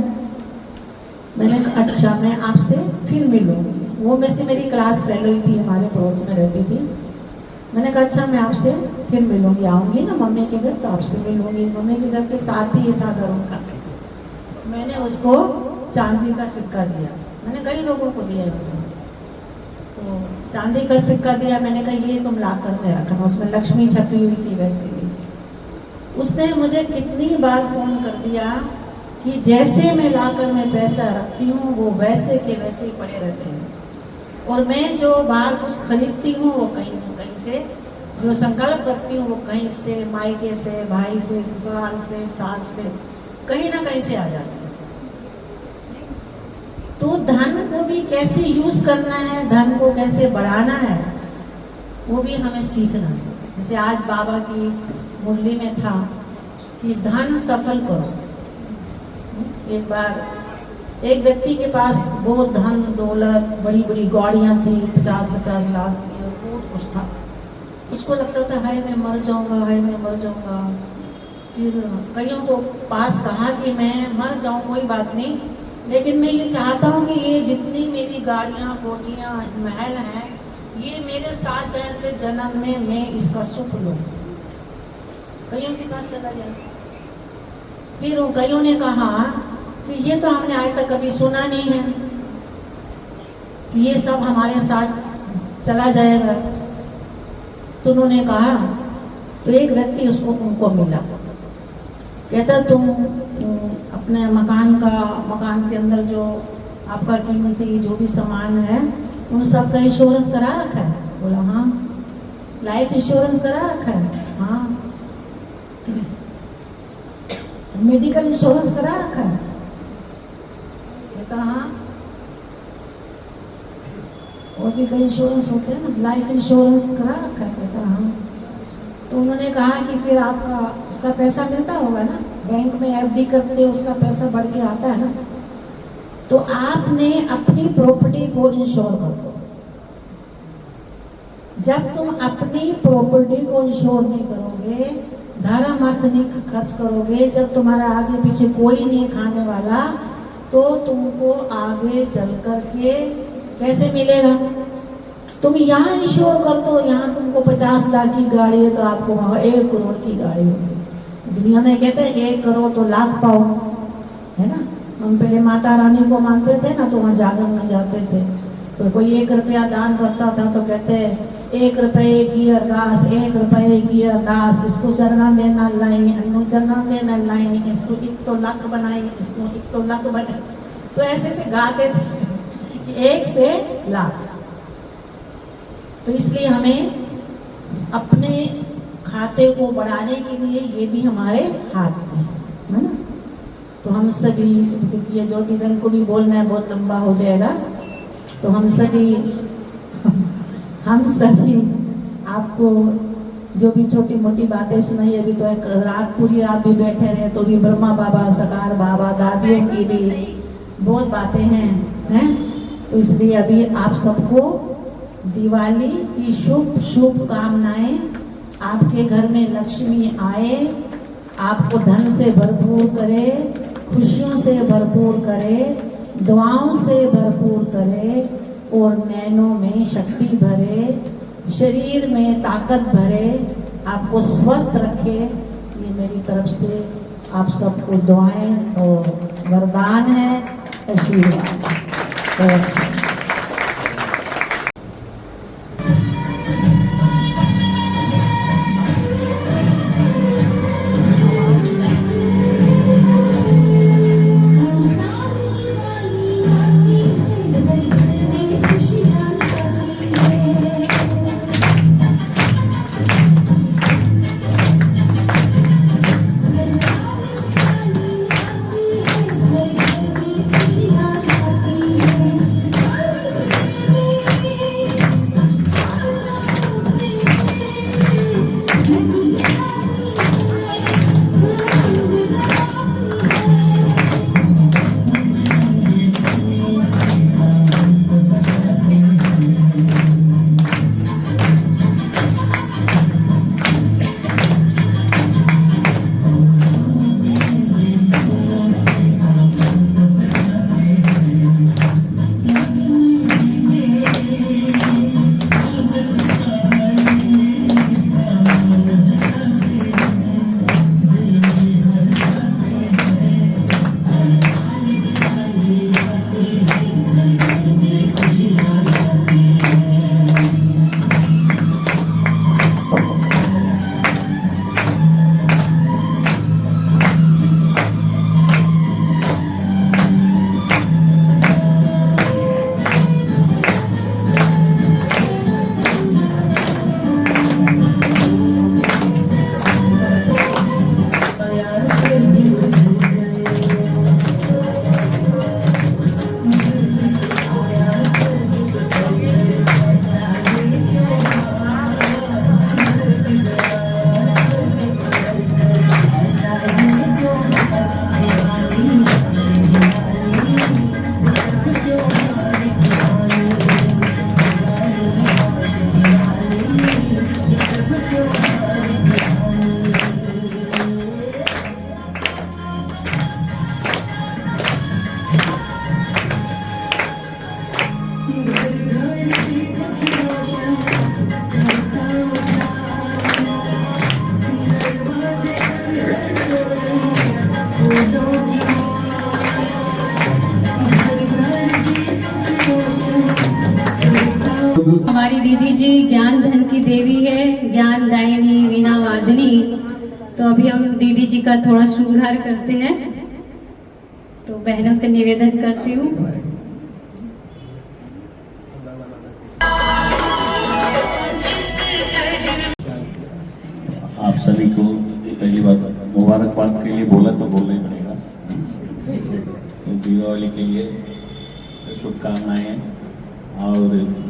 Speaker 5: मैंने कहा अच्छा, मैं आपसे फिर मिलूंगी। वो में से मेरी क्लास फेलो ही थी, हमारे पड़ोस में रहती थी। मैंने कहा अच्छा, मैं आपसे फिर मिलूंगी, आऊंगी ना मम्मी के घर तो आपसे मिलूंगी। मम्मी के घर के साथ ही था घर उनका। मैंने उसको चांदी का सिक्का दिया, मैंने कई लोगों को दिया उसमें। तो चांदी का सिक्का दिया, मैंने कहा ये तुम लाकर में रखना, उसमें लक्ष्मी छपी हुई थी वैसे भी। उसने मुझे कितनी बार फोन कर दिया कि जैसे मैं लाकर में पैसा रखती हूँ वो वैसे के वैसे ही पड़े रहते हैं, और मैं जो बाहर कुछ खरीदती हूँ वो कहीं न कहीं से, जो संकल्प करती हूँ वो कहीं से, मायके से, भाई से, ससुराल से, सास से, कहीं ना कहीं से आ जाती है। तो धन को भी कैसे यूज करना है, धन को कैसे बढ़ाना है, वो भी हमें सीखना है। जैसे आज बाबा की मुरली में था कि धन सफल करो। एक बार एक व्यक्ति के पास बहुत धन दौलत, बड़ी बड़ी गाड़ियां थी, 50-50 लाख की, और बहुत कुछ था। उसको लगता था हाय मैं मर जाऊंगा, हाय मैं मर जाऊंगा। फिर कईयों को पास कहा कि मैं मर जाऊं कोई बात नहीं, लेकिन मैं ये चाहता हूँ कि ये जितनी मेरी गाड़ियाँ, कोठियाँ, महल हैं, ये मेरे साथ जाए अगले जन्म में मैं इसका सुख लूँ। कईयों के पास चला गया। फिर कईयों ने कहा कि ये तो हमने आज तक कभी सुना नहीं है, कि ये सब हमारे साथ चला जाएगा। तो उन्होंने कहा, तो एक व्यक्ति उनको मिला, कहता तुम अपने मकान के अंदर जो आपका कीमती जो भी सामान है उन सब का इंश्योरेंस करा रखा है? बोला हाँ। लाइफ इंश्योरेंस करा रखा है? हाँ। मेडिकल इंश्योरेंस करा रखा है? कहता हाँ। और भी कई इंश्योरेंस होते हैं ना, लाइफ इंश्योरेंस करा रखा है? कहता हाँ। तो उन्होंने कहा कि फिर आपका उसका पैसा मिलता होगा ना, बैंक में एफडी करते हो उसका पैसा बढ़ के आता है ना, तो आपने अपनी प्रॉपर्टी को इंश्योर कर दो। जब तुम अपनी प्रॉपर्टी को इंश्योर नहीं करोगे, धर्म अर्थ नहीं खर्च करोगे, जब तुम्हारा आगे पीछे कोई नहीं खाने वाला, तो तुमको आगे चल करके कैसे मिलेगा? तुम यहाँ इंश्योर कर दो, यहाँ तुमको 50 लाख की गाड़ी है तो आपको वहाँ 1 करोड़ की गाड़ी होगी। दुनिया में कहते हैं 1 करोड़ तो लाख पाओ, है ना। हम पहले माता रानी को मानते थे ना, तो वहाँ जागरण में जाते थे, तो कोई 1 रुपया दान करता था तो कहते 1 रुपये की अरदास, 1 रुपये की अरदास, इसको चरना देना लाई, अन्नू चरना देना लाई, इसको 1 तो लाख बनाई, इसको 1 तो लाख बनाई, तो ऐसे से गाते थे 1 से लाख। तो इसलिए हमें अपने खाते को बढ़ाने के लिए ये भी हमारे हाथ में है ना। तो हम सभी, क्योंकि ये ज्योति बहन को भी बोलना है, बहुत लंबा हो जाएगा, तो हम सभी आपको जो भी छोटी मोटी बातें सुनाई, अभी तो एक रात पूरी रात भी बैठे रहे तो भी ब्रह्मा बाबा, सकार बाबा, दादियों की भी बहुत बातें हैं। तो इसलिए अभी आप सबको दिवाली की शुभ कामनाएं, आपके घर में लक्ष्मी आए, आपको धन से भरपूर करे, खुशियों से भरपूर करे, दुआओं से भरपूर करे और नैनों में शक्ति भरे, शरीर में ताकत भरे, आपको स्वस्थ रखे। ये मेरी तरफ से आप सबको दुआएं और वरदान है, आशीर्वाद।
Speaker 2: हमारी दीदी जी ज्ञान धन की देवी है, ज्ञान दायिनी, वीणा वादनी। तो अभी हम दीदी जी का थोड़ा श्रृंगार करते हैं, तो बहनों से निवेदन करती हूँ।
Speaker 6: आप सभी को पहली बात मुबारकबाद के लिए बोला तो बोलना ही पड़ेगा। तो दीपावली के लिए शुभकामनाएं हैं। और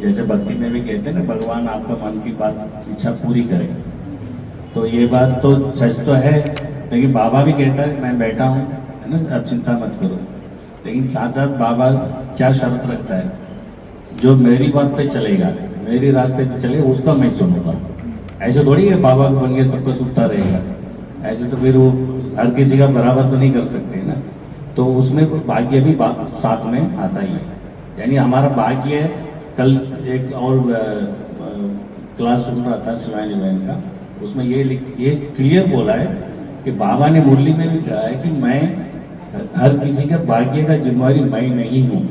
Speaker 6: जैसे भक्ति में भी कहते हैं ना, भगवान आपका मन की बात इच्छा पूरी करे। तो ये बात तो सच तो है, लेकिन बाबा भी कहता है मैं बैठा हूँ, है ना, अब चिंता मत करो। लेकिन साथ साथ बाबा क्या शर्त रखता है, जो मेरी बात पे चलेगा, मेरी रास्ते पे चले, उसका मैं सुनूंगा। ऐसे थोड़ी है बाबा बन के सबको सुनता रहेगा, ऐसे तो फिर वो हर किसी का बराबर तो नहीं कर सकते ना। तो उसमें भाग्य भी साथ में आता ही है। यानी हमारा भाग्य है। कल एक और क्लास सुन रहा था शिवानी बहन का, उसमें ये क्लियर बोला है कि बाबा ने मुरली में भी कहा है कि मैं हर किसी का भाग्य का जिम्मेवारी मैं नहीं हूँ,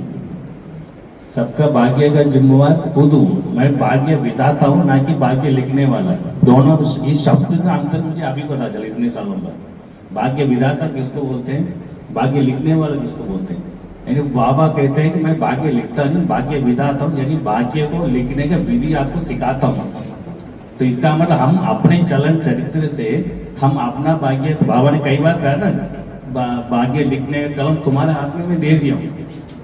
Speaker 6: सबका भाग्य का जिम्मेवार खुद हूँ। मैं भाग्य विधाता हूँ, ना कि भाग्य लिखने वाला। दोनों इस शब्द का अंतर मुझे अभी पता चला इतने सालों बाद। भाग्य विधाता किसको बोलते हैं, भाग्य लिखने वाला किसको बोलते हैं। यानी बाबा कहते हैं कि मैं भाग्य लिखता नहीं, भाग्य विधाता हूँ, यानी भाग्य को लिखने का विधि आपको सिखाता हूँ। तो इसका मतलब हम अपने चलन चरित्र से हम अपना भाग्य, बाबा ने कई बार कहा ना, भाग्य लिखने का कलम तुम्हारे हाथ में मैं दे दिया हूँ।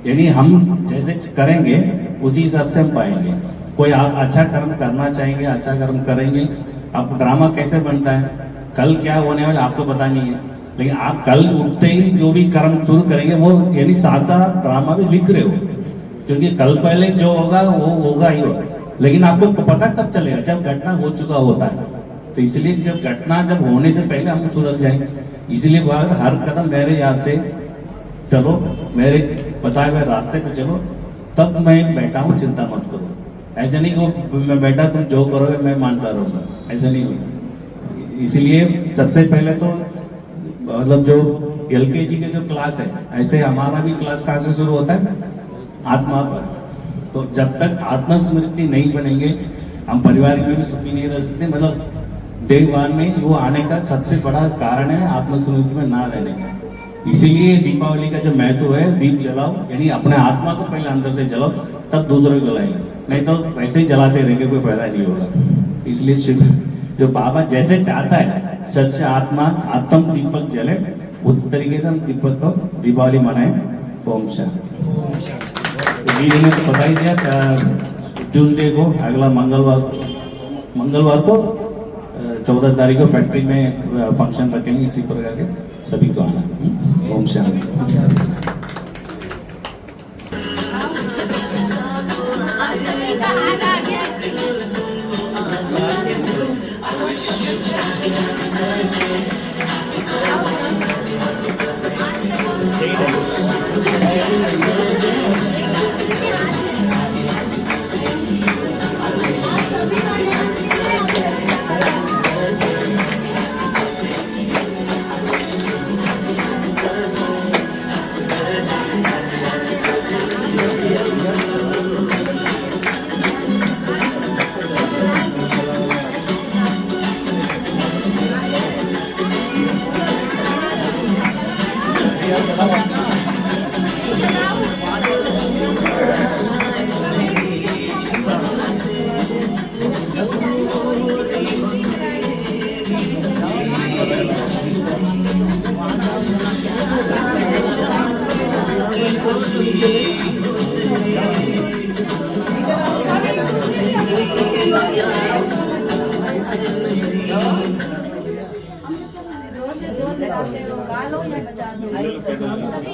Speaker 6: यानी हम जैसे करेंगे उसी हिसाब से हम पाएंगे। कोई आप अच्छा कर्म करना चाहेंगे, अच्छा कर्म करेंगे। अब ड्रामा कैसे बनता है, कल क्या होने वाला आपको पता नहीं है, लेकिन आप कल उठते ही जो भी कर्म शुरू करेंगे वो यानी साथ साथ ड्रामा भी लिख रहे हो, क्योंकि कल पहले जो होगा वो होगा ही होगा। लेकिन आपको पता कब चलेगा, जब घटना हो चुका होता है। तो इसलिए जब घटना जब होने से पहले हम सुधर जाएंगे। इसलिए बात हर कदम मेरे याद से चलो, मेरे बताए हुए रास्ते पे चलो, तब मैं बैठा हूँ, चिंता मत करो। ऐसा नहीं हो मैं बैठा तुम जो करोगे मैं मानता रहूँगा, ऐसा नहीं होता। इसलिए सबसे पहले तो मतलब जो LKG के जो क्लास है, ऐसे हमारा भी क्लास कहाँ से शुरू होता है, आत्मा पर। तो जब तक आत्मस्मृति नहीं बनेंगे हम परिवार में भी सुखी नहीं रह सकते। मतलब डे 1 में वो आने का सबसे बड़ा कारण है आत्मस्मृति में ना रहने का। इसीलिए दीपावली का जो महत्व है, दीप जलाओ, यानी अपने आत्मा को पहले अंदर से जलाओ, तब दूसरे को जलाएंगे, नहीं तो वैसे ही जलाते रहेंगे, कोई फायदा नहीं होगा। इसलिए शिव जो बाबा जैसे चाहता है सच आत्मा आत्म दीपक जले, उस तरीके से हम दीपक को दीपावली मनाएं। ओम शांति। जी ने तो बता ही दिया, ट्यूसडे को अगला मंगलवार को 14 तारीख को फैक्ट्री में फंक्शन रखेंगे, इसी प्रकार के सभी को आना। ओम शांति।
Speaker 3: सभी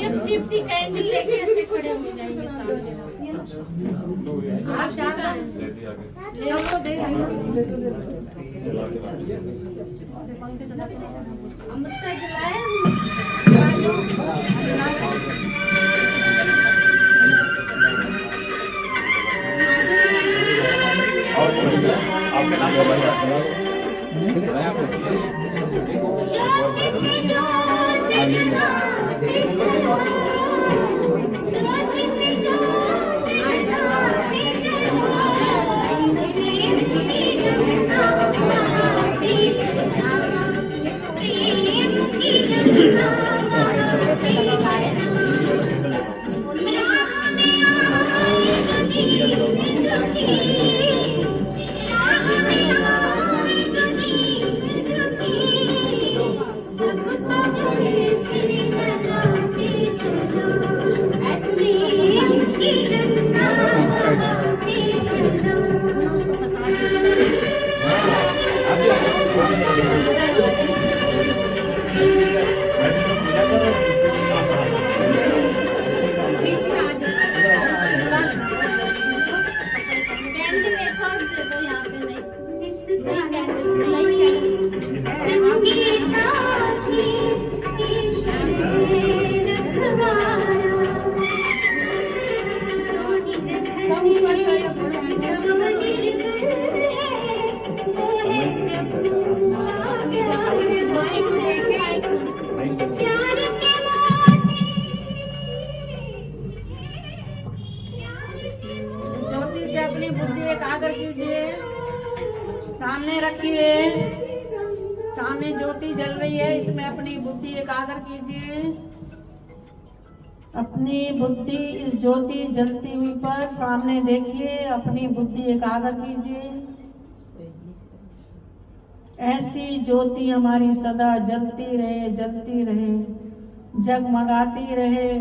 Speaker 3: अपनी अपनी कैंडल लेके ऐसे खड़े हो जाएंगे सामने। आप ज्यादा अमृता जलाए
Speaker 6: आपके नाम को बचा
Speaker 5: अपनी बुद्धि एकाग्र कीजिए, सामने रखिए, सामने ज्योति जल रही है, इसमें अपनी बुद्धि एकाग्र कीजिए। अपनी बुद्धि इस ज्योति जलती हुई पर सामने देखिए, अपनी बुद्धि एकाग्र कीजिए। ऐसी ज्योति हमारी सदा जलती रहे, जगमगाती रहे।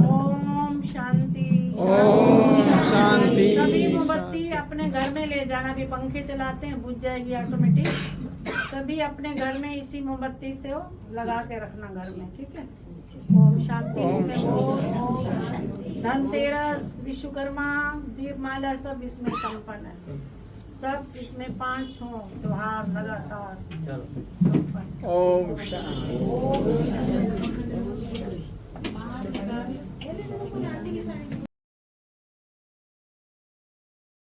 Speaker 5: ओम शांति। सभी मोमबत्ती अपने घर में ले जाना, भी पंखे चलाते हैं, बुझ जाएगी ऑटोमेटिक। सभी अपने घर में इसी मोमबत्ती से लगा के रखना घर में, ठीक है। ओम शांति। इसमें ओम धनतेरस, विश्वकर्मा, दीपमाला सब इसमें संपन्न है। सब इसमें 5 हों त्योहार लगातार संपन्न। ओम शांति।